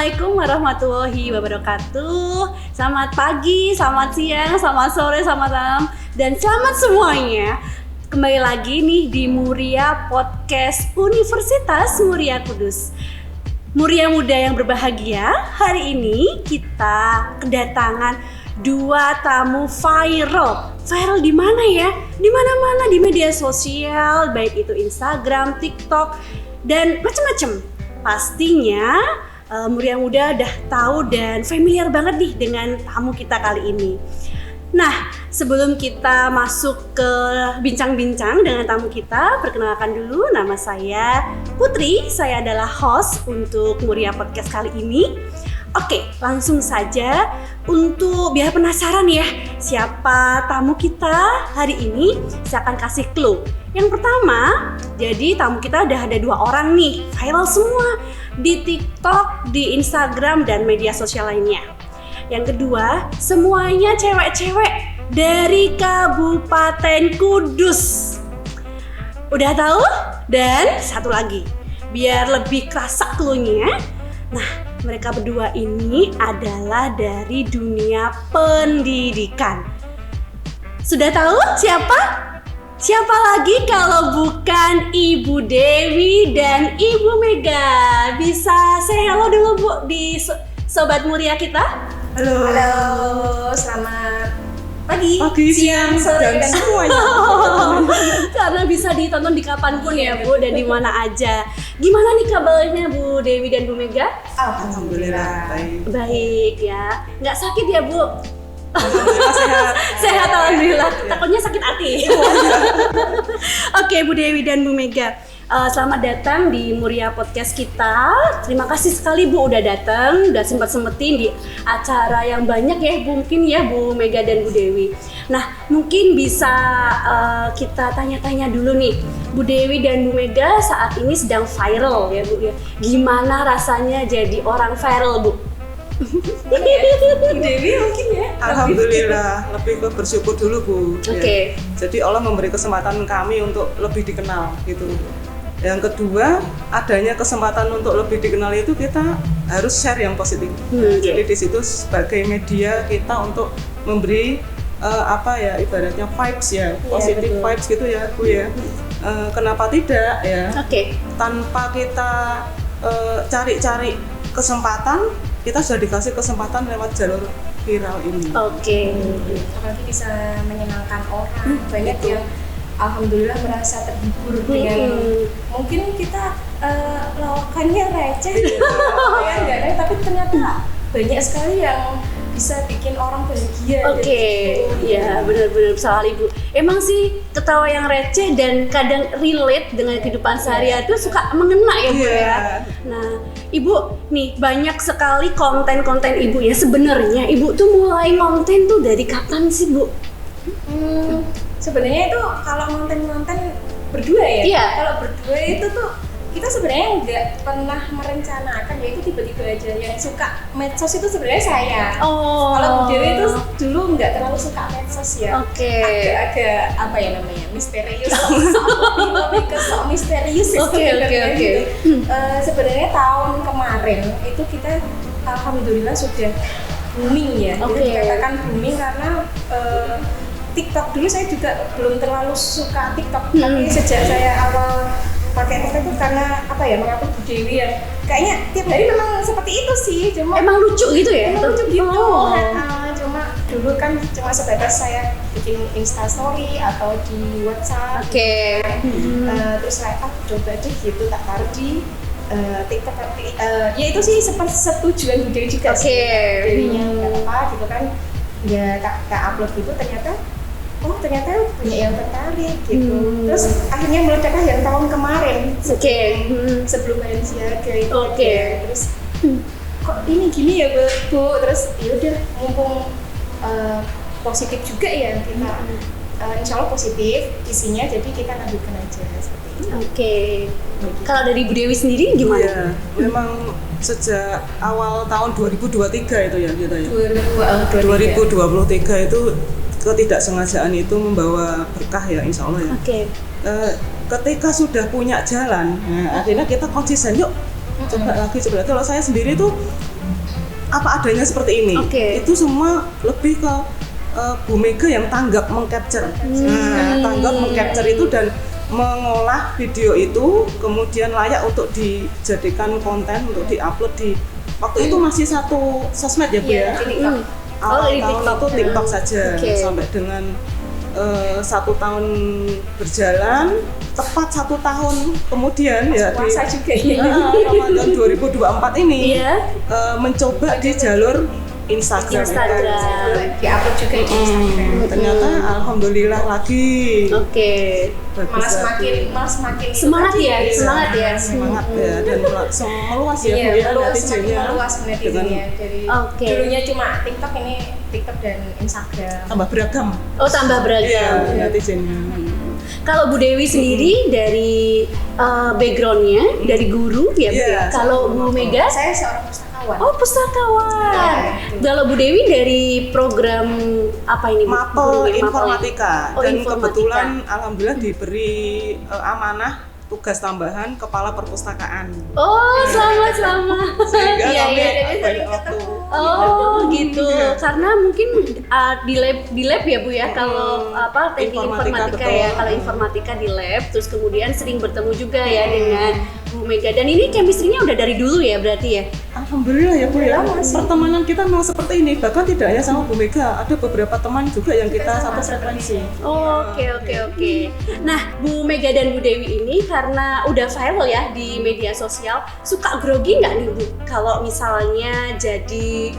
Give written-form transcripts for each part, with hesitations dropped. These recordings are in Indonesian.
Assalamualaikum warahmatullahi wabarakatuh. Selamat pagi, selamat siang, selamat sore, selamat malam, dan selamat semuanya. Kembali lagi nih di Muria Podcast Universitas Muria Kudus. Muria muda yang berbahagia, hari ini kita kedatangan dua tamu viral. Viral di mana ya? Di mana-mana, di media sosial, baik itu Instagram, TikTok, dan macam-macam. Pastinya Muria Muda udah tahu dan familiar banget nih dengan tamu kita kali ini. Nah, sebelum kita masuk ke bincang-bincang dengan tamu kita, perkenalkan dulu, nama saya Putri. Saya adalah host untuk Muria Podcast kali ini. Oke, langsung saja untuk biar penasaran ya siapa tamu kita hari ini, saya akan kasih clue. Yang pertama, jadi tamu kita udah ada 2 orang nih, viral semua di TikTok, di Instagram, dan media sosial lainnya. Yang kedua, semuanya cewek-cewek dari Kabupaten Kudus. Udah tahu? Dan satu lagi, biar lebih kerasa clue-nya. Nah, mereka berdua ini adalah dari dunia pendidikan. Sudah tahu siapa? Siapa lagi kalau bukan Ibu Dewi dan Ibu Mega? Bisa say hello dulu Bu di Sobat Muria kita. Halo, selamat pagi, siang, sore, dan semuanya. Karena bisa ditonton di kapanpun ya Bu, dan di mana aja. Gimana nih kabarnya Bu Dewi dan Bu Mega? Alhamdulillah baik. Baik ya, nggak sakit ya Bu? Alhamdulillah sehat. Sehat alhamdulillah. Takutnya sakit hati. Oke Bu Dewi dan Bu Mega, selamat datang di Muria Podcast kita. Terima kasih sekali Bu udah datang, udah sempat-sempetin di acara yang banyak ya mungkin ya Bu Mega dan Bu Dewi. Nah, mungkin bisa kita tanya-tanya dulu nih, Bu Dewi dan Bu Mega saat ini sedang viral ya Bu ya. Gimana rasanya jadi orang viral Bu? Bu Dewi mungkin ya. Alhamdulillah, lebih ke bersyukur dulu Bu. Oke. Ya. Jadi Allah memberi kesempatan kami untuk lebih dikenal gitu. Yang kedua, adanya kesempatan untuk lebih dikenal itu kita harus share yang positif. Jadi di situ sebagai media kita untuk memberi ibaratnya vibes ya, positif vibes gitu ya Bu ya. Kenapa tidak ya? Oke. Tanpa kita cari-cari kesempatan, kita sudah dikasih kesempatan lewat jalur viral ini. Oke. Apalagi bisa menyenangkan orang. Banyak yang alhamdulillah merasa terhibur dengan mungkin kita lawakannya receh ya enggak, tapi ternyata banyak sekali yang bisa bikin orang bahagia. Oke, ya benar-benar sekali Bu. Emang sih ketawa yang receh dan kadang relate dengan kehidupan sehari-hari itu suka mengena ya Bu ya. Nah, Ibu nih banyak sekali konten-konten Ibu ya. Sebenarnya Ibu tuh mulai konten tuh dari kapan sih Bu? Sebenarnya itu kalau konten-konten berdua ya. Iya. Kalau berdua itu tuh kita sebenarnya nggak pernah merencanakan, ya itu tiba-tiba aja. Yang suka medsos itu sebenarnya saya. Oh. Kalau Bu Dewi itu dulu nggak terlalu suka medsos ya. Oke. Agak apa ya namanya, misterius. Lebih ke sok misterius. Oke. Sebenarnya tahun kemarin itu kita alhamdulillah sudah booming ya. Oke. Kita dikatakan booming karena TikTok dulu saya juga belum terlalu suka TikTok, tapi sejak saya awal pakai TikTok itu karena apa ya, mengapa Bu Dewi yang kayaknya tiap hari memang seperti itu sih, cuma Emang lucu gitu ya? emang lucu gitu. Oh. Cuma dulu kan cuma sebatas saya bikin Instastory atau di WhatsApp. Oke. Terus saya coba deh gitu, tak taruh di TikTok. Ya itu sih setujuan Bu Dewi juga sih. Jadinya nggak apa gitu kan, ya tak upload gitu, ternyata banyak yang tertarik gitu. Terus akhirnya meledaklah yang tahun kemarin. Sebelum main siaga itu. Terus kok ini gini ya Bu. Terus yaudah mumpung positif juga ya kita. Insya Allah positif isinya, jadi kita lanjutkan aja seperti itu. Oke. Kalau dari Bu Dewi sendiri gimana? Iya, memang sejak awal tahun 2023 itu ya kita ya. 2023 itu ketidaksengajaan itu membawa berkah ya, insya Allah ya. Oke. Ketika sudah punya jalan, akhirnya kita konsisten, yuk coba lagi. Kalau saya sendiri tuh apa adanya seperti ini. Itu semua lebih ke Bu Mega yang tanggap mengcapture. Nah, tanggap mengcapture itu dan mengolah video itu kemudian layak untuk dijadikan konten untuk diupload di waktu itu masih satu sosmed ya Bu ya. Awal tahun itu TikTok saja sampai dengan 1 tahun berjalan, tepat 1 tahun kemudian ya di Ramadan 2024 ini mencoba di jalur Instagram. Diupload juga di Instagram. Ternyata alhamdulillah lagi. Malah semakin semangat ya. Semangat ya dan meluas ya Bu ya netizennya. Meluas netizennya. Dari dulunya cuma TikTok, ini TikTok dan Instagram. Tambah beragam. Tambah beragam. Iya, netizennya. Kalau Bu Dewi sendiri dari backgroundnya dari guru ya Bu ya. Kalau Bu Mega saya seorang pustakawan. Pustakawan. Kalau Bu Dewi dari program apa ini? Mapel Informatika. Dan Informatika. kebetulan alhamdulillah diberi amanah tugas tambahan kepala perpustakaan. Selamat. Sehingga kami Iya. banyak waktu. Gitu. Karena mungkin di lab ya Bu ya, kalau teknik informatika ya, kalau informatika di lab, terus kemudian sering bertemu juga ya dengan Bu Mega. Dan ini chemistry-nya udah dari dulu ya berarti ya? Alhamdulillah ya Bu ya. Pertemanan kita memang seperti ini. Bahkan tidak hanya sama Bu Mega, ada beberapa teman juga yang kita satu frekuensi. Oke. Nah, Bu Mega dan Bu Dewi ini karena udah viral ya di media sosial, suka grogi nggak nih Bu? Kalau misalnya jadi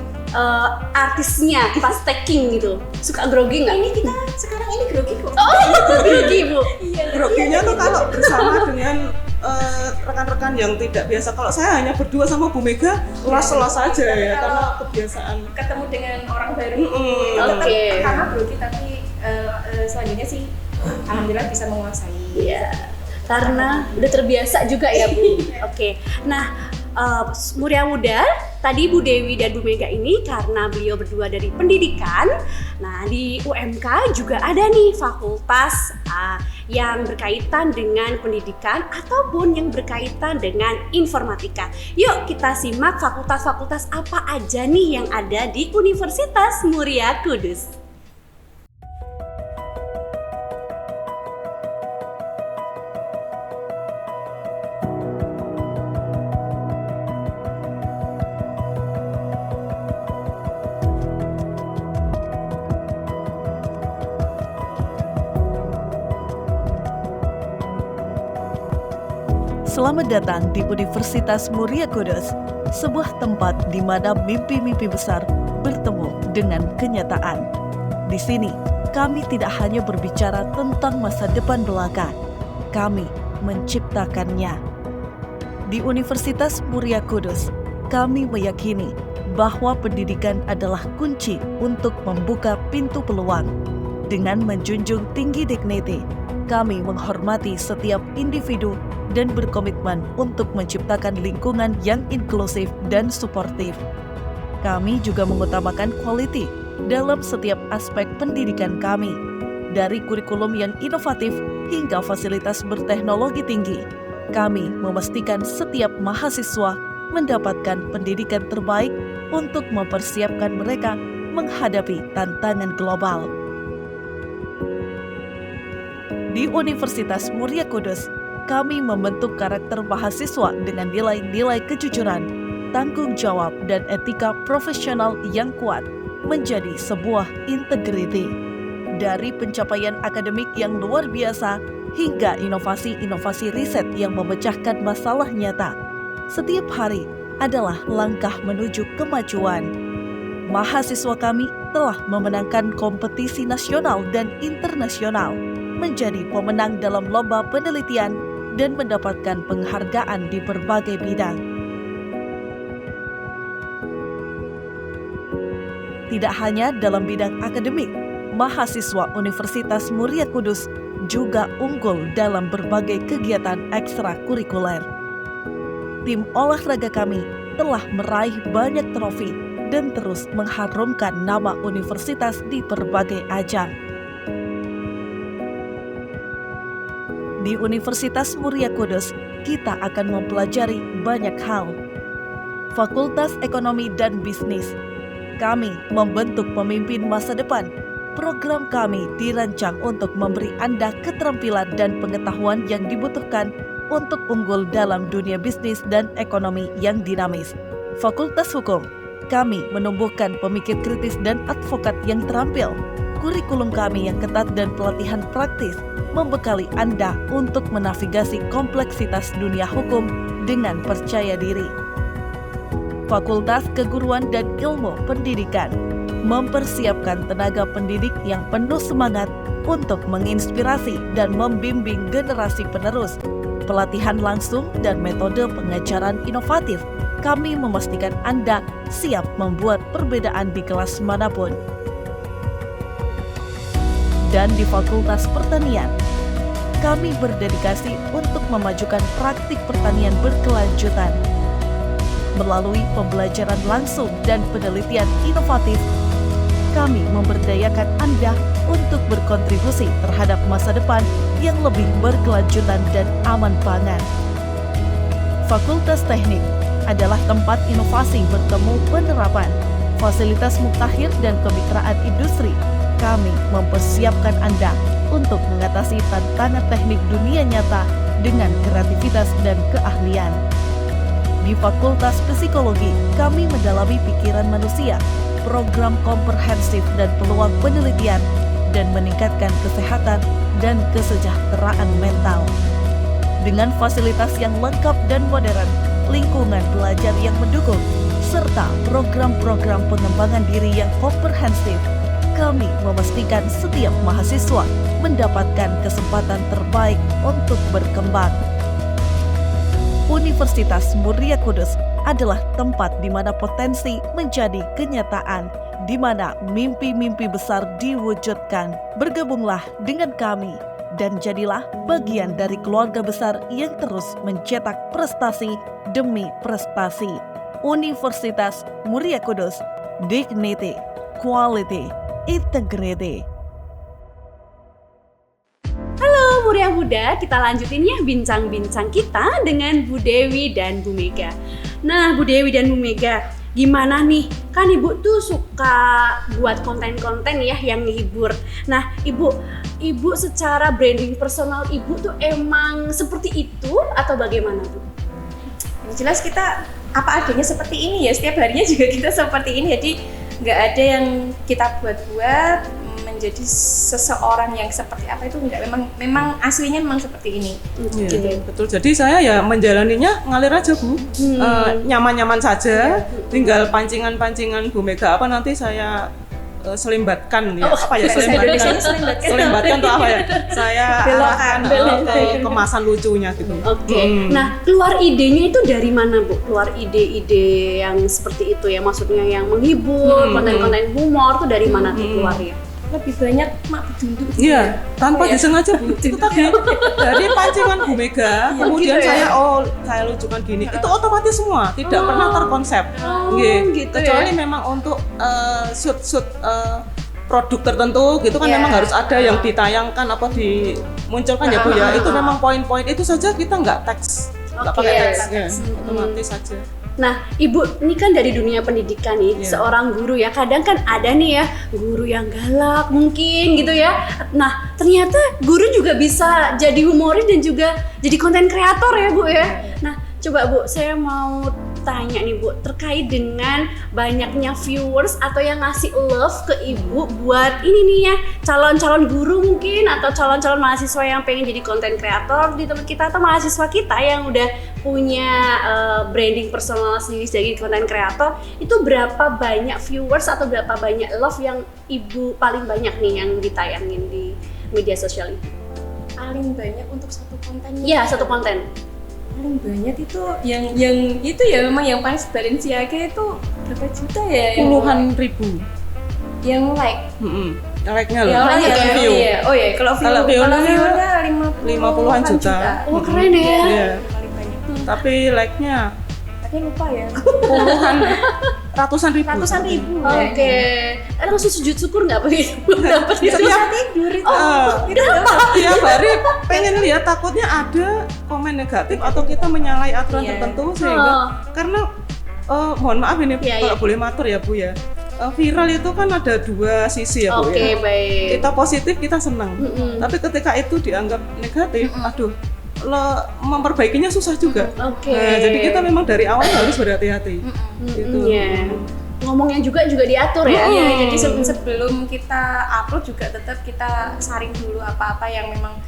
artisnya pas taking gitu, suka grogi nggak? Ini kita sekarang ini grogi kok. Grogi Bu. Groginya tuh kalau bersama dengan rekan-rekan yang tidak biasa. Kalau saya hanya berdua sama Bu Mega, los-los saja ya, karena kebiasaan ketemu dengan orang baru. Karena grogi, tapi selanjutnya sih alhamdulillah bisa menguasai. Iya. Karena udah terbiasa juga ya Bu. Nah, muda tadi Bu Dewi dan Bu Mega ini karena beliau berdua dari pendidikan. Nah, di UMK juga ada nih fakultas yang berkaitan dengan pendidikan ataupun yang berkaitan dengan informatika. Yuk kita simak fakultas-fakultas apa aja nih yang ada di Universitas Muria Kudus. Selamat datang di Universitas Muria Kudus, sebuah tempat di mana mimpi-mimpi besar bertemu dengan kenyataan. Di sini, kami tidak hanya berbicara tentang masa depan belaka, kami menciptakannya. Di Universitas Muria Kudus, kami meyakini bahwa pendidikan adalah kunci untuk membuka pintu peluang. Dengan menjunjung tinggi dignity, kami menghormati setiap individu dan berkomitmen untuk menciptakan lingkungan yang inklusif dan suportif. Kami juga mengutamakan quality dalam setiap aspek pendidikan kami, dari kurikulum yang inovatif hingga fasilitas berteknologi tinggi. Kami memastikan setiap mahasiswa mendapatkan pendidikan terbaik untuk mempersiapkan mereka menghadapi tantangan global. Di Universitas Muria Kudus, kami membentuk karakter mahasiswa dengan nilai-nilai kejujuran, tanggung jawab, dan etika profesional yang kuat menjadi sebuah integriti. Dari pencapaian akademik yang luar biasa hingga inovasi-inovasi riset yang memecahkan masalah nyata, setiap hari adalah langkah menuju kemajuan. Mahasiswa kami telah memenangkan kompetisi nasional dan internasional, menjadi pemenang dalam lomba penelitian, dan mendapatkan penghargaan di berbagai bidang. Tidak hanya dalam bidang akademik, mahasiswa Universitas Muria Kudus juga unggul dalam berbagai kegiatan ekstrakurikuler. Tim olahraga kami telah meraih banyak trofi dan terus mengharumkan nama universitas di berbagai ajang. Di Universitas Muria Kudus, kita akan mempelajari banyak hal. Fakultas Ekonomi dan Bisnis. Kami membentuk pemimpin masa depan. Program kami dirancang untuk memberi Anda keterampilan dan pengetahuan yang dibutuhkan untuk unggul dalam dunia bisnis dan ekonomi yang dinamis. Fakultas Hukum, kami menumbuhkan pemikir kritis dan advokat yang terampil. Kurikulum kami yang ketat dan pelatihan praktis membekali Anda untuk menavigasi kompleksitas dunia hukum dengan percaya diri. Fakultas Keguruan dan Ilmu Pendidikan mempersiapkan tenaga pendidik yang penuh semangat untuk menginspirasi dan membimbing generasi penerus. Pelatihan langsung dan metode pengajaran inovatif. Kami memastikan Anda siap membuat perbedaan di kelas manapun. Dan di Fakultas Pertanian, kami berdedikasi untuk memajukan praktik pertanian berkelanjutan. Melalui pembelajaran langsung dan penelitian inovatif, kami memberdayakan Anda untuk berkontribusi terhadap masa depan yang lebih berkelanjutan dan aman pangan. Fakultas Teknik adalah tempat inovasi bertemu penerapan, fasilitas mutakhir dan kemitraan industri. Kami mempersiapkan Anda untuk mengatasi tantangan teknik dunia nyata dengan kreativitas dan keahlian. Di Fakultas Psikologi, kami mendalami pikiran manusia, program komprehensif dan peluang penelitian, dan meningkatkan kesehatan dan kesejahteraan mental. Dengan fasilitas yang lengkap dan modern, lingkungan belajar yang mendukung, serta program-program pengembangan diri yang komprehensif, kami memastikan setiap mahasiswa mendapatkan kesempatan terbaik untuk berkembang. Universitas Muria Kudus adalah tempat di mana potensi menjadi kenyataan, di mana mimpi-mimpi besar diwujudkan. Bergabunglah dengan kami dan jadilah bagian dari keluarga besar yang terus mencetak prestasi demi prestasi. Universitas Muria Kudus, Dignity, Quality, Integrity. Halo Muria Muda, kita lanjutin ya bincang-bincang kita dengan Bu Dewi dan Bu Mega. Nah Bu Dewi dan Bu Mega, gimana nih? Kan Ibu tuh suka buat konten-konten ya yang menghibur. Nah Ibu secara branding personal Ibu tuh emang seperti itu atau bagaimana tuh? Yang jelas kita apa adanya seperti ini ya, setiap harinya juga kita seperti ini, jadi nggak ada yang kita buat-buat menjadi seseorang yang seperti apa itu enggak, memang aslinya memang seperti ini. Iya, Gitu. betul. Jadi saya ya menjalaninya ngalir aja Bu, nyaman-nyaman saja. Tinggal pancingan-pancingan Bu Mega apa nanti saya selimbatkan ya. Apa ya selimbatkan? Selimbatkan tuh apa ya? Saya arahkan ke kemasan lucunya gitu. Oke. Nah, keluar idenya itu dari mana, Bu? Keluar ide-ide yang seperti itu ya, maksudnya yang menghibur, konten-konten humor tuh dari mana tuh keluarnya? Lebih banyak mak bedunduk. Iya, tanpa disengaja Bu. Itu tadi dari pancingan Bu Mega, kemudian gitu ya? saya lucukan gini. Itu otomatis semua, tidak pernah terkonsep. Gitu Kecuali ya? memang untuk shoot produk tertentu gitu kan, Iya. memang harus ada yang ditayangkan apa dimunculkan ya Bu ya. Itu memang poin-poin itu saja, kita nggak teks, nggak Oke. pakai teks, ya, otomatis saja. Nah, Ibu ini kan dari dunia pendidikan nih, seorang guru ya. Kadang kan ada nih ya, guru yang galak mungkin gitu ya. Nah, ternyata guru juga bisa jadi humoris dan juga jadi konten kreator ya, Bu ya. Nah, coba Bu, saya mau tanya nih Bu, terkait dengan banyaknya viewers atau yang ngasih love ke Ibu buat ini nih ya, calon-calon guru mungkin atau calon-calon mahasiswa yang pengen jadi konten kreator di tempat kita, atau mahasiswa kita yang udah punya branding personal sendiri sebagai konten kreator. Itu berapa banyak viewers atau berapa banyak love yang Ibu paling banyak nih yang ditayangin di media sosial Ibu? Paling banyak untuk satu kontennya. Iya, satu konten. Paling banyak itu yang itu ya, memang yang paling Balenciaga itu berapa juta ya? Puluhan ribu. Yang like. Like-nya loh. Yang like bukan ya. view. Iya. Oh ya, kalau Kalau view-nya 50-an juta. Oh, keren ya. Iya. Paling banyak. Tapi like-nya Tapi lupa ya. puluhan, ratusan ribu. Oke. Langsung sujud syukur nggak begitu? Dapat itu. Setiap Tidur itu. tiap hari pengen lihat, takutnya ada komen negatif atau kita menyalahi aturan Iya. tertentu, sehingga karena mohon maaf ini Iya, kalau iya. boleh matur ya Bu ya. Viral itu kan ada dua sisi ya Bu Oke, ya. baik. Kita positif, kita senang. Mm-mm. Tapi ketika itu dianggap negatif, aduh, memperbaikinya susah juga. Oke. Nah, jadi kita memang dari awal harus berhati-hati. Gitu. Iya. Ngomongnya juga diatur ya. Iya, jadi sebelum kita upload juga tetap kita saring dulu apa-apa yang memang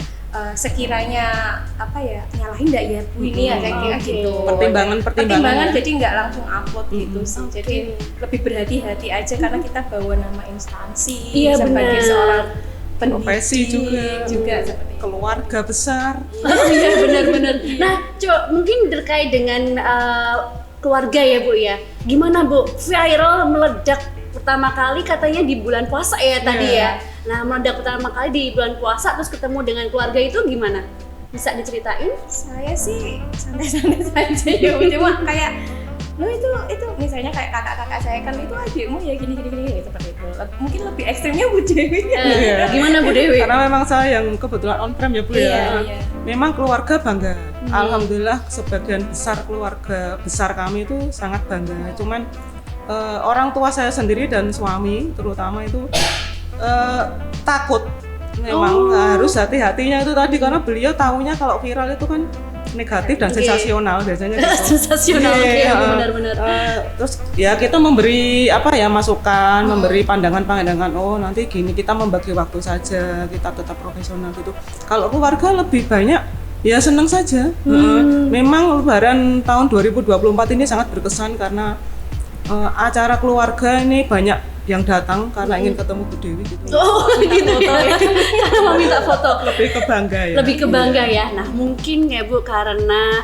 sekiranya apa ya nyalahin nggak ya Bu ini ya kayak Oke. gitu. Pertimbangan jadi nggak langsung upload gitu sih. Jadi lebih berhati-hati aja karena kita bawa nama instansi Iya, sebagai benar. seorang Profesi pendidik juga seperti itu. keluarga besar. Iya, benar-benar. Nah, coba mungkin terkait dengan keluarga ya Bu ya. Gimana Bu? Viral meledak pertama kali katanya di bulan puasa ya tadi ya. Nah, meledak pertama kali di bulan puasa terus ketemu dengan keluarga itu gimana? Bisa diceritain? Saya sih santai-santai saja ya, cuma kayak lo itu misalnya kayak kakak-kakak saya kan itu adikmu ya gini seperti itu. Mungkin lebih ekstrimnya Bu Dewi. Gimana Bu Dewi? Karena memang saya yang kebetulan on prem ya Bu ya. Iya. Memang keluarga bangga. Alhamdulillah sebagian besar keluarga besar kami itu sangat bangga. Cuman orang tua saya sendiri dan suami terutama itu takut. Memang harus hati-hatinya itu tadi karena beliau tahunya kalau viral itu kan negatif dan Oke. sensasional biasanya gitu. Sensasional, Iya, oke, benar-benar. Terus ya kita memberi masukan, memberi pandangan-pandangan. Oh nanti gini, kita membagi waktu saja, kita tetap profesional gitu. Kalau keluarga lebih banyak ya senang saja. Memang Lebaran tahun 2024 ini sangat berkesan karena acara keluarga ini banyak yang datang karena ingin ketemu Bu Dewi gitu. Oh, gitu ya. Karena mau minta foto. Lebih ke bangga ya. Lebih ke bangga ya. Nah, mungkin ya Bu karena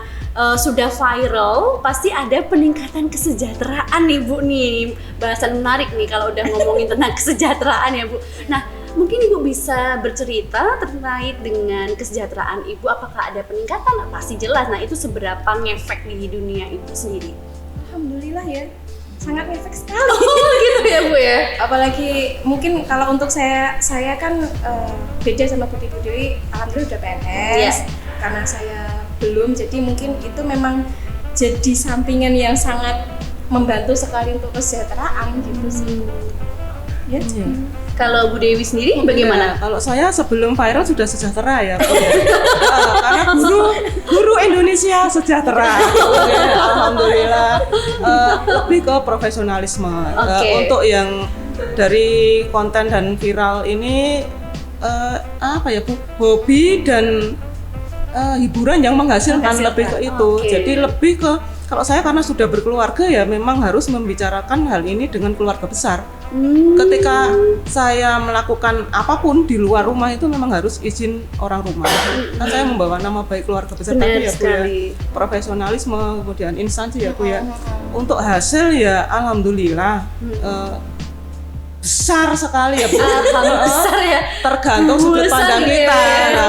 sudah viral, pasti ada peningkatan kesejahteraan nih Bu nih. Bahasan menarik nih kalau udah ngomongin tentang kesejahteraan ya Bu. Nah, mungkin Ibu bisa bercerita terkait dengan kesejahteraan Ibu. Apakah ada peningkatan? Pasti jelas. Nah, itu seberapa ngefek di dunia itu sendiri? Alhamdulillah ya. Sangat efek sekali. Oh, gitu ya Bu ya. Apalagi mungkin kalau untuk saya kan beda sama Bu Dewi, alhamdulillah udah PNS. Iya. Karena saya belum, jadi mungkin itu memang jadi sampingan yang sangat membantu sekali untuk kesejahteraan gitu sih. Ya. Kalau Bu Dewi sendiri bagaimana? Ya, kalau saya sebelum viral sudah sejahtera ya, Bu, ya. Karena guru Indonesia sejahtera, ya, alhamdulillah. Lebih ke profesionalisme. Oke. Untuk yang dari konten dan viral ini apa ya Bu, hobi dan hiburan yang menghasilkan lebih ke itu. Oke. Jadi lebih ke kalau saya karena sudah berkeluarga ya memang harus membicarakan hal ini dengan keluarga besar. Ketika saya melakukan apapun di luar rumah itu memang harus izin orang rumah. Kan saya membawa nama baik keluarga besar Benar tapi ya Bu ya, sekali. profesionalisme kemudian instansi ya Bu ya. Untuk hasil ya alhamdulillah besar sekali ya Bu. Alhamdulillah besar ya. Tergantung sudut Besar pandang ya. kita. Nah,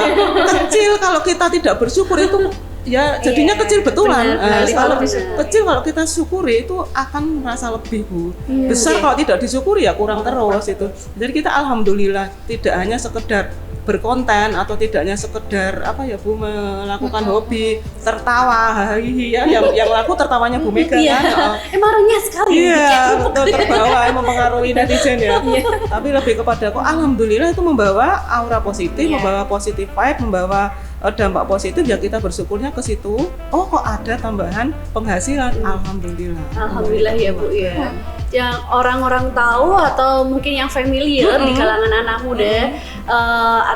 kecil kalau kita tidak bersyukur itu ya jadinya kecil betulan. Benar, Kalau benar. kecil kalau kita syukuri itu akan merasa lebih Bu. Iya, Besar kalau tidak disyukuri ya kurang terus itu. Jadi kita alhamdulillah tidak hanya sekedar berkonten atau tidak hanya sekedar apa ya Bu melakukan hobi tertawa hihi ya yang laku tertawanya Bu Mega Iya. kan. Emangnya sekali. Iya, betul terbawa mempengaruhi netizen ya. Tapi lebih kepada kok alhamdulillah itu membawa aura positif, membawa positif vibe, membawa dampak positif ya kita bersyukurnya ke situ. Oh kok ada tambahan penghasilan, alhamdulillah. Alhamdulillah ya Bu ya. Yang orang-orang tahu atau mungkin yang familiar di kalangan anak muda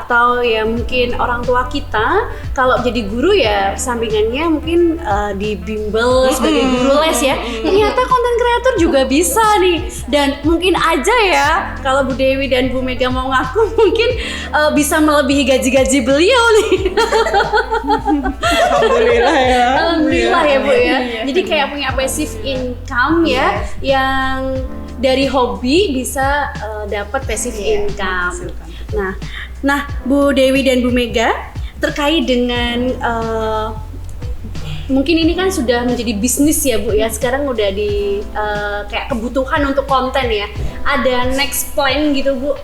atau ya mungkin orang tua kita kalau jadi guru ya sampingannya mungkin di bimbel sebagai guru les ya. Ternyata konten kreator juga bisa nih dan mungkin aja ya kalau Bu Dewi dan Bu Mega mau ngaku mungkin bisa melebihi gaji-gaji beliau nih. Alhamdulillah ya. Alhamdulillah ya Bu ya. Jadi kayak punya passive income ya yang dari hobi bisa dapat passive income. Nah, Bu Dewi dan Bu Mega terkait dengan mungkin ini kan sudah menjadi bisnis ya Bu ya. Sekarang udah di kayak kebutuhan untuk konten ya. Ada next plan gitu Bu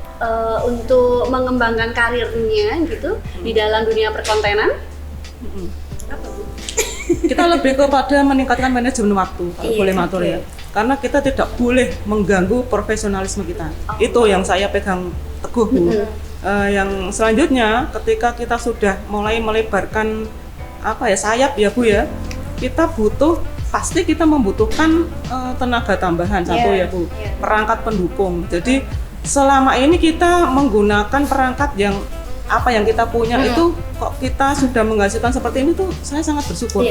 untuk mengembangkan karirnya gitu di dalam dunia perkontenan. Apa Bu? kita lebih kepada meningkatkan manajemen waktu, kalau boleh matur ya. Karena kita tidak boleh mengganggu profesionalisme kita. Itu yang saya pegang teguh, Bu. Yang selanjutnya, ketika kita sudah mulai melebarkan sayap ya Bu ya, kita pasti kita membutuhkan tenaga tambahan satu ya Bu, perangkat pendukung. Jadi selama ini kita menggunakan perangkat yang kita punya itu kok kita sudah menghasilkan seperti ini tuh saya sangat bersyukur.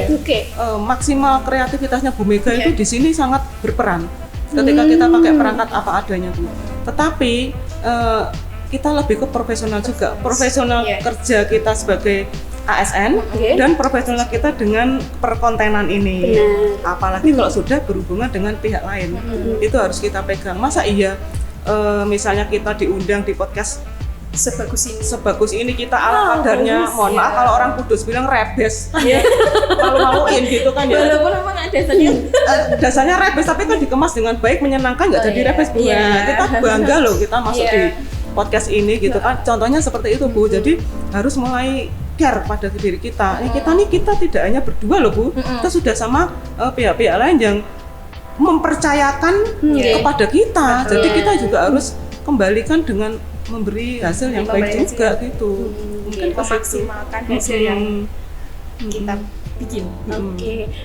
Maksimal kreativitasnya Bu Mega itu di sini sangat berperan ketika kita pakai perangkat apa adanya Bu. Tetapi kita lebih ke profesional juga, profesional kerja kita sebagai ASN dan profesional kita dengan perkontenan ini. Apalagi kalau sudah berhubungan dengan pihak lain, itu harus kita pegang. Masa iya misalnya kita diundang di podcast sebagus ini kita ala kadarnya, mohon maaf kalau orang Kudus bilang rebes, malu-maluin gitu kan ya. Walaupun memang dasarnya rebes tapi kan dikemas dengan baik, menyenangkan, nggak jadi rebes Bu. Kita bangga loh kita masuk di podcast ini gitu kan. Contohnya seperti itu Bu. Jadi harus mulai care pada diri kita. Kita tidak hanya berdua loh Bu. Kita sudah sama pihak-pihak lain yang mempercayakan kepada kita. Jadi kita juga harus kembalikan dengan memberi hasil yang baik juga gitu. Mungkin memaksimalkan hasil yang kita bikin.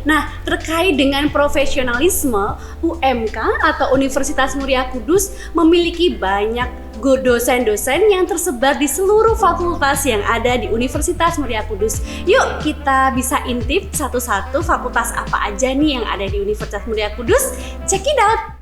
Nah, terkait dengan profesionalisme, UMK atau Universitas Muria Kudus memiliki banyak dosen-dosen yang tersebar di seluruh fakultas yang ada di Universitas Muria Kudus. Yuk kita bisa intip satu-satu fakultas apa aja nih yang ada di Universitas Muria Kudus. Check it out!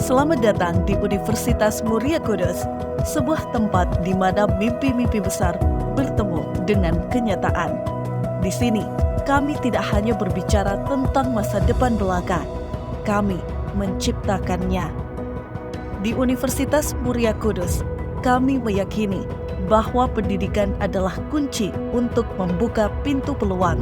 Selamat datang di Universitas Muria Kudus, sebuah tempat di mana mimpi-mimpi besar bertemu dengan kenyataan. Di sini, kami tidak hanya berbicara tentang masa depan belaka, kami menciptakannya. Di Universitas Muria Kudus, kami meyakini bahwa pendidikan adalah kunci untuk membuka pintu peluang.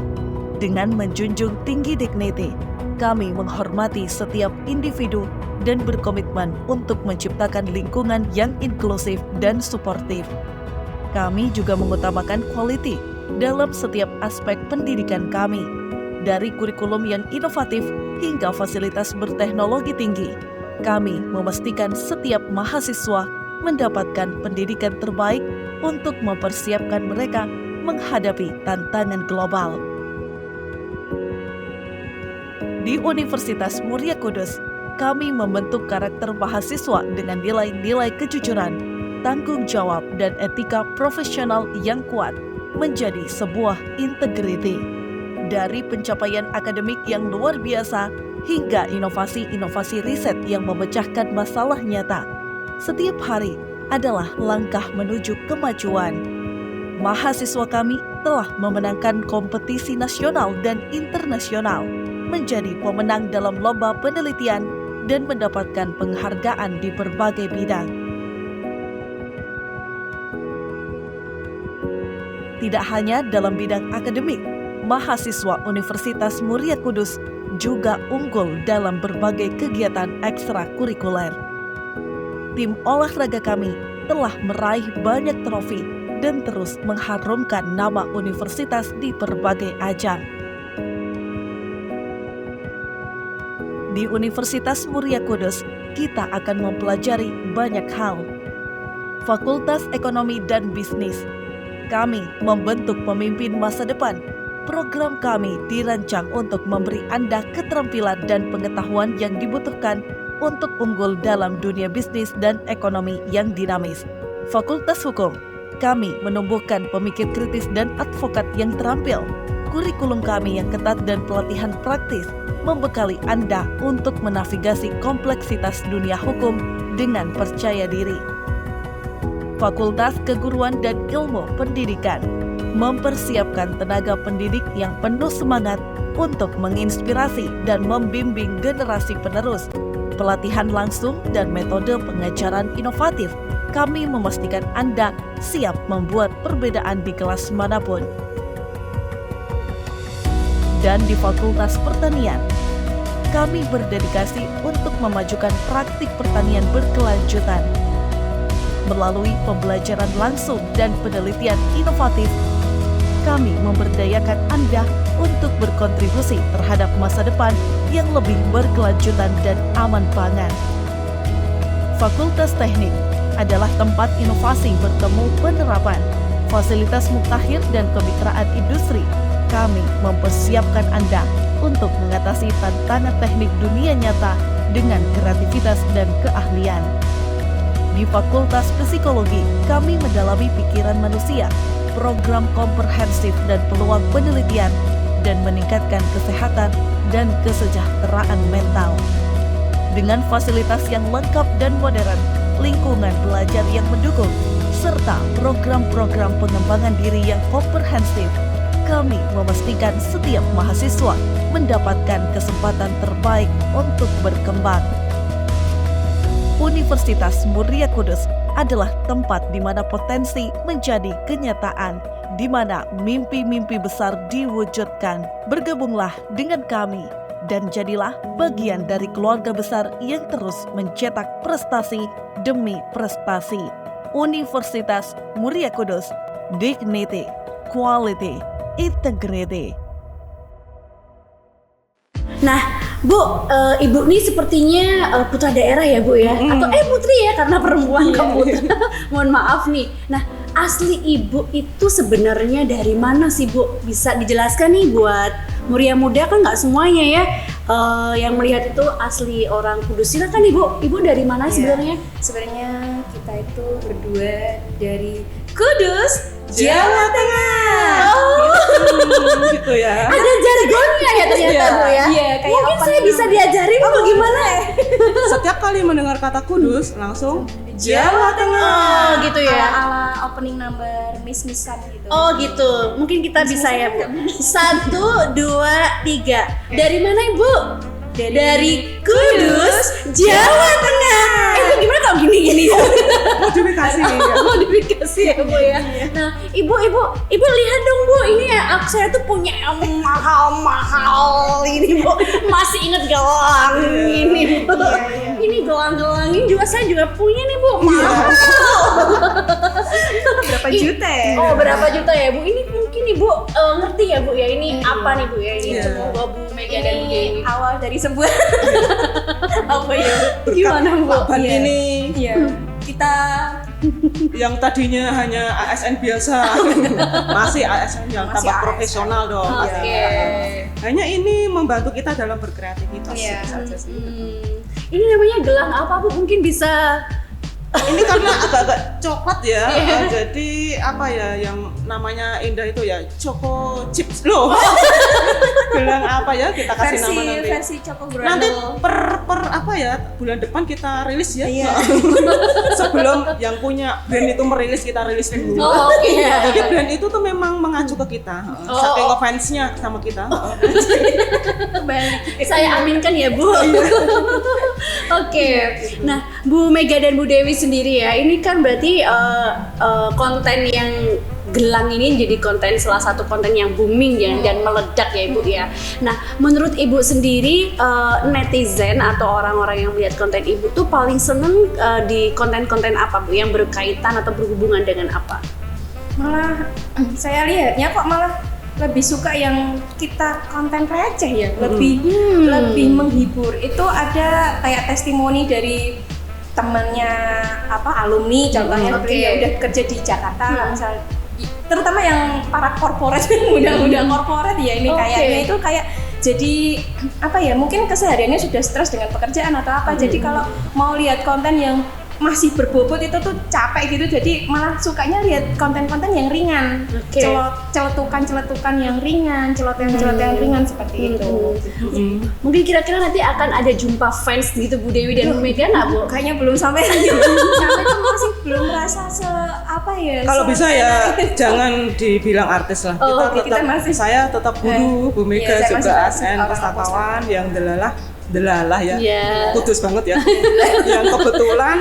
Dengan menjunjung tinggi dignity, kami menghormati setiap individu dan berkomitmen untuk menciptakan lingkungan yang inklusif dan suportif. Kami juga mengutamakan quality dalam setiap aspek pendidikan kami, dari kurikulum yang inovatif hingga fasilitas berteknologi tinggi. Kami memastikan setiap mahasiswa mendapatkan pendidikan terbaik untuk mempersiapkan mereka menghadapi tantangan global. Di Universitas Muria Kudus, kami membentuk karakter mahasiswa dengan nilai-nilai kejujuran, tanggung jawab, dan etika profesional yang kuat menjadi sebuah integriti. Dari pencapaian akademik yang luar biasa hingga inovasi-inovasi riset yang memecahkan masalah nyata, setiap hari adalah langkah menuju kemajuan. Mahasiswa kami telah memenangkan kompetisi nasional dan internasional, menjadi pemenang dalam lomba penelitian, dan mendapatkan penghargaan di berbagai bidang. Tidak hanya dalam bidang akademik, mahasiswa Universitas Muria Kudus juga unggul dalam berbagai kegiatan ekstrakurikuler. Tim olahraga kami telah meraih banyak trofi dan terus mengharumkan nama universitas di berbagai ajang. Di Universitas Muria Kudus, kita akan mempelajari banyak hal. Fakultas Ekonomi dan Bisnis, kami membentuk pemimpin masa depan. Program kami dirancang untuk memberi Anda keterampilan dan pengetahuan yang dibutuhkan untuk unggul dalam dunia bisnis dan ekonomi yang dinamis. Fakultas Hukum, kami menumbuhkan pemikir kritis dan advokat yang terampil. Kurikulum kami yang ketat dan pelatihan praktis membekali Anda untuk menavigasi kompleksitas dunia hukum dengan percaya diri. Fakultas Keguruan dan Ilmu Pendidikan mempersiapkan tenaga pendidik yang penuh semangat untuk menginspirasi dan membimbing generasi penerus. Pelatihan langsung dan metode pengajaran inovatif kami memastikan Anda siap membuat perbedaan di kelas manapun. Dan di Fakultas Pertanian, kami berdedikasi untuk memajukan praktik pertanian berkelanjutan. Melalui pembelajaran langsung dan penelitian inovatif, kami memberdayakan Anda untuk berkontribusi terhadap masa depan yang lebih berkelanjutan dan aman pangan. Fakultas Teknik adalah tempat inovasi bertemu penerapan, fasilitas mutakhir dan kemitraan industri. Kami mempersiapkan Anda untuk mengatasi tantangan teknik dunia nyata dengan kreativitas dan keahlian. Di Fakultas Psikologi, kami mendalami pikiran manusia, program komprehensif dan peluang penelitian, dan meningkatkan kesehatan dan kesejahteraan mental. Dengan fasilitas yang lengkap dan modern, lingkungan belajar yang mendukung, serta program-program pengembangan diri yang komprehensif, kami memastikan setiap mahasiswa mendapatkan kesempatan terbaik untuk berkembang. Universitas Muria Kudus adalah tempat di mana potensi menjadi kenyataan, di mana mimpi-mimpi besar diwujudkan. Bergabunglah dengan kami dan jadilah bagian dari keluarga besar yang terus mencetak prestasi demi prestasi. Universitas Muria Kudus, Dignity, Quality, Integrity. Nah, Bu, Ibu ini sepertinya putra daerah ya, Bu ya? Atau putri ya, karena perempuan kamu. Mohon maaf nih. Nah, asli Ibu itu sebenarnya dari mana sih, Bu? Bisa dijelaskan nih buat Muria Muda, kan nggak semuanya ya yang melihat itu asli orang Kudus. Silakan Ibu. Ibu dari mana sebenarnya? Sebenarnya kita itu berdua dari Kudus, Jawa Tengah. Gitu ya. Ada jargonnya ya ternyata, Bu ya. Iya, kayak mungkin saya bisa diajarin bagaimana ya. Setiap kali mendengar kata Kudus langsung Jawa Tengah. Oh, gitu ya. Ala opening number miss-missan gitu. Oh gitu, mungkin kita bisa ya, Bu. 1, 2, 3. Dari mana Ibu? Dari Kudus, Jawa Tengah. Bu gimana kalau gini-gini? Modifikasi ya. Modifikasi ya, Bu ya. Nah, Ibu lihat dong, Bu. Ini ya, saya tuh punya yang mahal-mahal ini, Bu. Masih inget gelang ini, Bu. Ini gelang-gelang ini juga saya juga punya nih, Bu. Mahal. Berapa juta ya? Oh, berapa juta ya, Bu? Ini mungkin Ibu ngerti ya, Bu ya. Ini apa nih, Bu ya? Ini semoga Bu Mega dan Bu Dewi. Awal dari sebuah Apa ya? Gimana, Bu? Lakban ini kita yang tadinya hanya ASN biasa masih ASN yang Masih tambah ASN. profesional dong. Oke. Ya. Hanya ini membantu kita dalam berkreativitas Iya. saja sih. Ini namanya gelang apa, Bu? Mungkin bisa Ini karena agak-agak coklat ya, jadi apa ya yang namanya indah itu ya choco chips loh. Gelang apa ya kita kasih nama nanti. versi Choco Nanti Grano. per apa ya bulan depan kita rilis ya. Iya. Sebelum yang punya brand itu merilis kita rilis dulu. Oh, oke. Jadi brand itu tuh memang mengacu ke kita, saking fansnya sama kita. saya aminkan ya, Bu. Oke. Nah, Bu Mega dan Bu Dewi sendiri ya, ini kan berarti konten yang gelang ini jadi konten salah satu konten yang booming ya dan meledak ya, Ibu ya. Nah, menurut Ibu sendiri netizen atau orang-orang yang melihat konten Ibu tuh paling seneng di konten-konten apa, Bu, yang berkaitan atau berhubungan dengan apa? Malah saya lihatnya kok malah lebih suka yang kita konten receh ya, lebih menghibur. Itu ada kayak testimoni dari temannya alumni contohnya beliau udah kerja di Jakarta misal, terutama yang para korporat muda-muda korporat ya ini kayaknya itu kayak jadi mungkin kesehariannya sudah stres dengan pekerjaan atau apa, jadi kalau mau lihat konten yang masih berbobot itu tuh capek gitu, jadi malah sukanya lihat konten-konten yang ringan, celetukan yang ringan, celotehan ringan seperti itu. Mungkin kira-kira nanti akan ada jumpa fans gitu Bu Dewi dan Bu Mega nggak, Bu? Kayaknya belum sampai sampai itu masih belum merasa Kalau bisa ya jangan dibilang artis lah. kita masih saya tetap guru, Bu Mega saya juga masih ASN orang Pustakawan yang delalah ya, Yeah. kudus banget ya. Yang kebetulan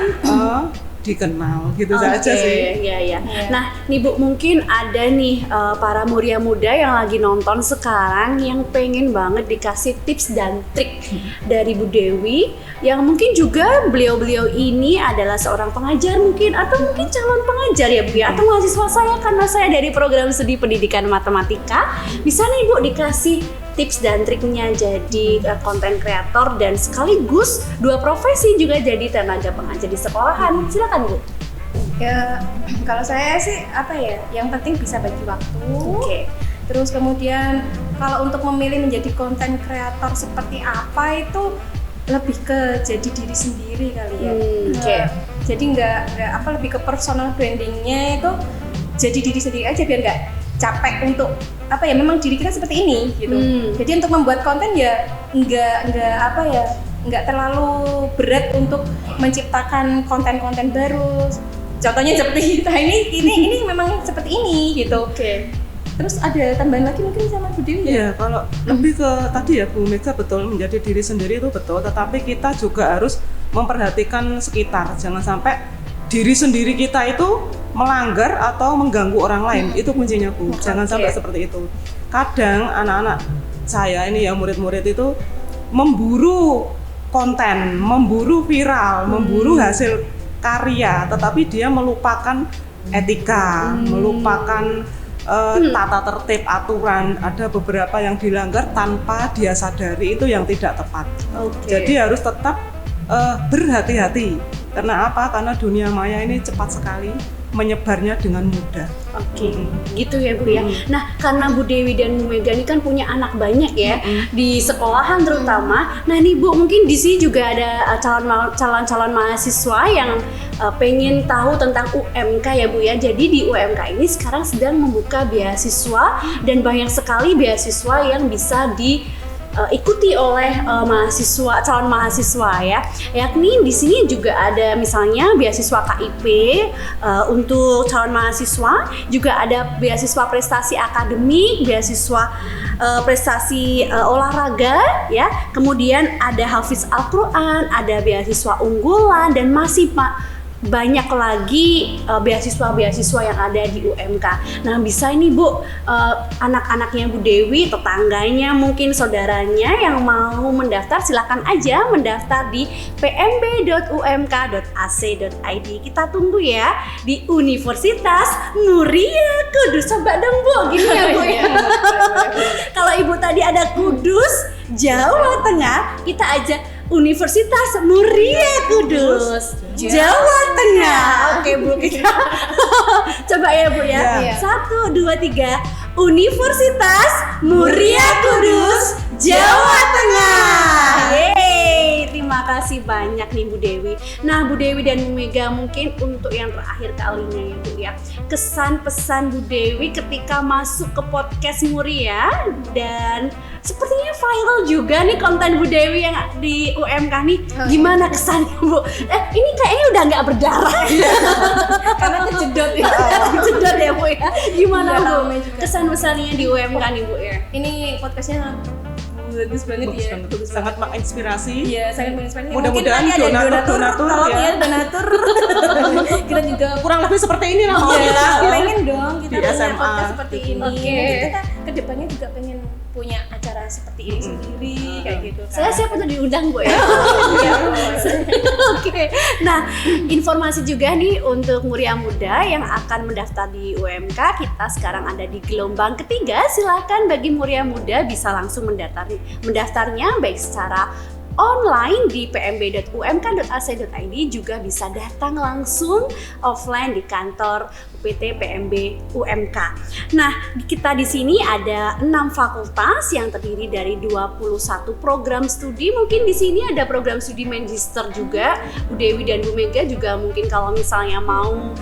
dikenal gitu saja sih. Iya. Nah, nih Bu, mungkin ada nih para muria muda yang lagi nonton sekarang yang pengen banget dikasih tips dan trik dari Bu Dewi, yang mungkin juga beliau-beliau ini adalah seorang pengajar mungkin, atau mungkin calon pengajar ya Bu ya, atau mahasiswa saya karena saya dari program studi pendidikan matematika. Bisa nih Bu dikasih tips dan triknya jadi konten kreator dan sekaligus dua profesi juga jadi tenaga pengajar di sekolahan. Silakan Bu. Ya, kalau saya sih apa ya, yang penting bisa bagi waktu. Terus kemudian kalau untuk memilih menjadi konten kreator seperti apa itu lebih ke jadi diri sendiri kali ya. Jadi nggak apa, lebih ke personal brandingnya itu jadi diri sendiri aja biar nggak capek untuk apa ya, memang diri kita seperti ini gitu. Jadi untuk membuat konten ya nggak terlalu berat untuk menciptakan konten-konten baru. Contohnya seperti kita ini memang seperti ini gitu. Terus ada tambahan lagi mungkin sama Bu Dewi? Iya, kalau lebih ke tadi ya Bu Mega, betul, menjadi diri sendiri itu betul, tetapi kita juga harus memperhatikan sekitar. Jangan sampai diri sendiri kita itu melanggar atau mengganggu orang lain. Itu kuncinya Bu. Jangan sampai seperti itu. Kadang anak-anak saya ini ya, murid-murid itu memburu konten, memburu viral, memburu hasil karya, tetapi dia melupakan etika, melupakan tata tertib, aturan. Ada beberapa yang dilanggar tanpa dia sadari, itu yang tidak tepat. Jadi harus tetap berhati-hati. Karena apa? Karena dunia maya ini cepat sekali menyebarnya dengan mudah. Gitu ya Bu ya. Nah, karena Bu Dewi dan Bu Mega ini kan punya anak banyak ya, di sekolahan terutama. Nah nih Bu, mungkin di sini juga ada calon-calon mahasiswa yang pengen tahu tentang UMK ya Bu ya. Jadi di UMK ini sekarang sedang membuka beasiswa, dan banyak sekali beasiswa yang bisa ikuti oleh calon mahasiswa ya. Yakni di sini juga ada misalnya beasiswa KIP untuk calon mahasiswa, juga ada beasiswa prestasi akademik, beasiswa prestasi olahraga ya. Kemudian ada Hafiz Al-Quran, ada beasiswa unggulan, dan masih banyak lagi beasiswa-beasiswa yang ada di UMK. Nah, bisa ini Bu, anak-anaknya Bu Dewi, tetangganya, mungkin saudaranya yang mau mendaftar, silakan aja mendaftar di pmb.umk.ac.id. Kita tunggu ya di Universitas Muria Kudus. Coba dong Bu, gini ya Bu ya. Kalau Ibu tadi ada Kudus, Jawa Tengah, kita aja Universitas Muria Kudus, Jawa Tengah. Oke Bu, kita coba ya Bu ya. 1, 2, 3. Universitas Muria Kudus, Jawa Tengah. Yeay, terima kasih banyak nih Bu Dewi. Nah Bu Dewi dan Bu Mega, mungkin untuk yang terakhir kalinya ya Bu ya, kesan pesan Bu Dewi ketika masuk ke podcast Muria, dan sepertinya viral juga nih konten Bu Dewi yang di UMK nih. Gimana kesannya Bu? Ini kayaknya udah nggak berdarah Karena kejedot ya. Kejedot ya Bu ya. Gimana Bu? Kesan-pesannya di UMK nih Bu ya? Ini podcastnya bagus banget ya. Sangat menginspirasi. Iya, sangat menginspirasi. Mudah-mudahan donatur tolong ya donatur. Kita juga kurang lebih seperti ini lah kita. Pengen dong kita di punya SMA podcast seperti ini. Oke. Kita kedepannya juga pengen punya acara seperti ini sendiri kayak gitu kan. Saya siap untuk diundang Bu ya. Oke. Nah, informasi juga nih untuk Muria Muda yang akan mendaftar di UMK, kita sekarang ada di gelombang ketiga. Silakan bagi Muria Muda bisa langsung mendaftarnya baik secara online di pmb.umk.ac.id, juga bisa datang langsung offline di kantor UPT PMB UMK. Nah, kita di sini ada 6 fakultas yang terdiri dari 21 program studi. Mungkin di sini ada program studi magister juga. Bu Dewi dan Bu Mega juga mungkin kalau misalnya mau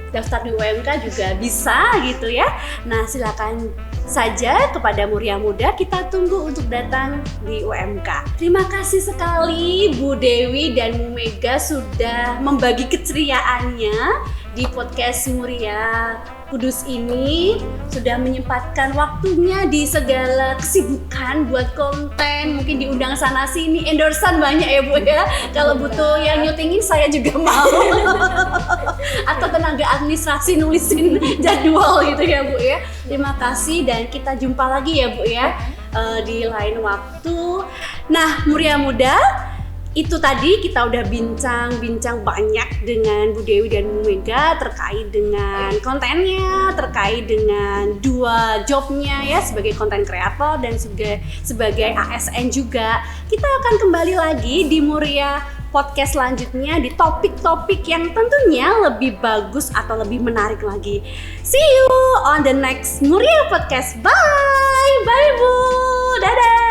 daftar di UMK juga bisa gitu ya. Nah, silakan saja kepada Muria Muda, kita tunggu untuk datang di UMK. Terima kasih sekali Bu Dewi dan Bu Mega sudah membagi keceriaannya di podcast Muria Kudus ini sudah menyempatkan waktunya di segala kesibukan buat konten, mungkin diundang sana sini, endorsean banyak ya Bu ya. Kalau butuh yang nyutingin saya juga mau. Atau tenaga administrasi nulisin jadwal gitu ya Bu ya. Terima kasih dan kita jumpa lagi ya Bu ya di lain waktu. Nah, Muria Muda, itu tadi kita udah bincang-bincang banyak dengan Bu Dewi dan Bu Mega terkait dengan kontennya, terkait dengan dua jobnya ya sebagai konten kreator dan sebagai ASN juga. Kita akan kembali lagi di Muria Podcast selanjutnya di topik-topik yang tentunya lebih bagus atau lebih menarik lagi. See you on the next Muria Podcast. Bye! Bye Bu! Dadah!